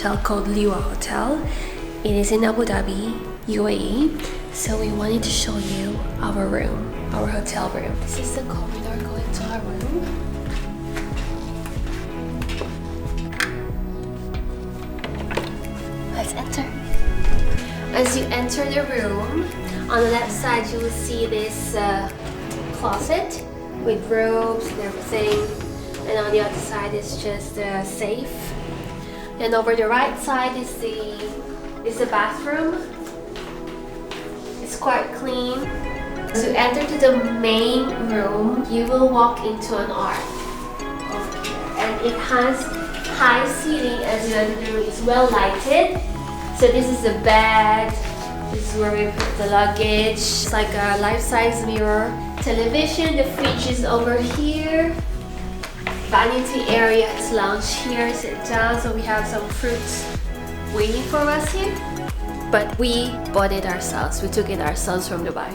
hotel called Liwa Hotel. It is in Abu Dhabi, UAE. So we wanted to show you our room, our hotel room. This is the corridor going to our room. Let's enter. As you enter the room, on the left side you will see this closet with robes and everything, and on the other side is just a safe. And over the right side is the bathroom. It's quite clean. As you enter to the main room, you will walk into an arc over here, and it has high ceiling. As you enter the room, it's well lighted. So this is the bed. This is where we put the luggage. It's like a life-size mirror. Television, the fridge is over here. Vanity area, it's lounge here, sit down. So we have some fruits waiting for us here. But we bought it ourselves. We took it ourselves from Dubai.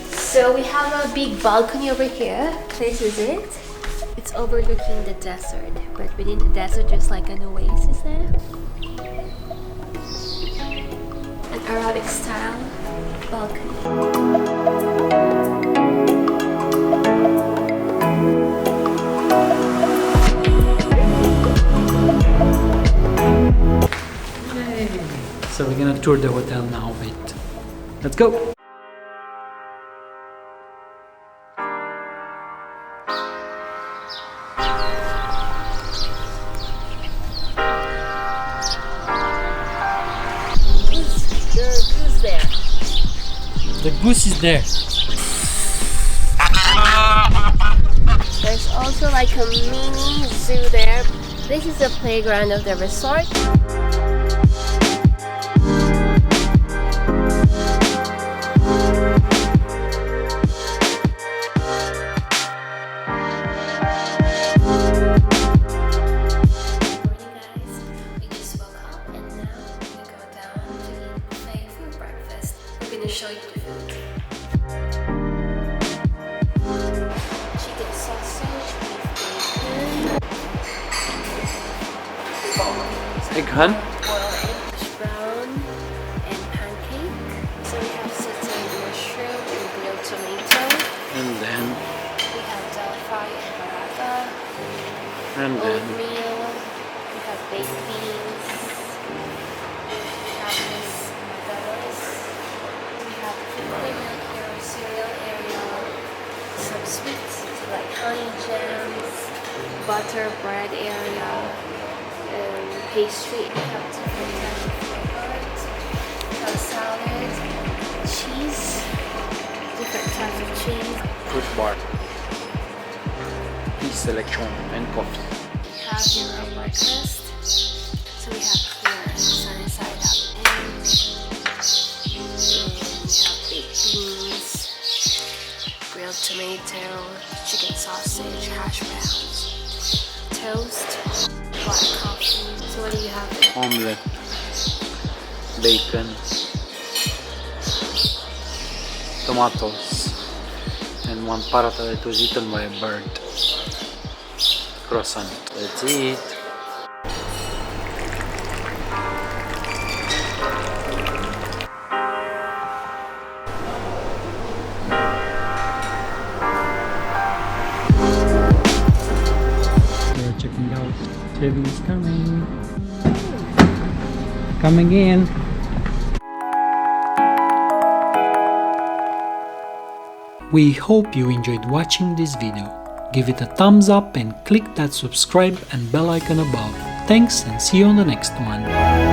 So we have a big balcony over here. This is it. It's overlooking the desert. But within the desert, there's like an oasis there. An Arabic style balcony. So we're gonna tour the hotel now. Wait, let's go. The goose is there. There's also like a mini zoo there. This is the playground of the resort. Show you the food. Chicken sausage with bacon. Egg hunt. Boiled egg, hash brown, and pancake. So we have sauteed mushroom and grilled tomato. And then. We have dal fry and paratha. And then. Oatmeal. We have baked beans. We have this margaritas. Cereal area, some sweets like honey jams, butter bread area, and pastry. We have different types of yogurt, we have salad, cheese, different types of cheese. Fruit bar, tea selection, and coffee. We have here our breakfast. So we have here sunny side up eggs. Beans, grilled tomato, chicken sausage, hash browns, toast, black coffee. So what do you have there? Omelette, bacon, tomatoes, and one paratha that was eaten by a bird. Croissant. Let's eat. Checking out. Kevin is coming. Coming in. We hope you enjoyed watching this video. Give it a thumbs up and click that subscribe and bell icon above. Thanks and see you on the next one.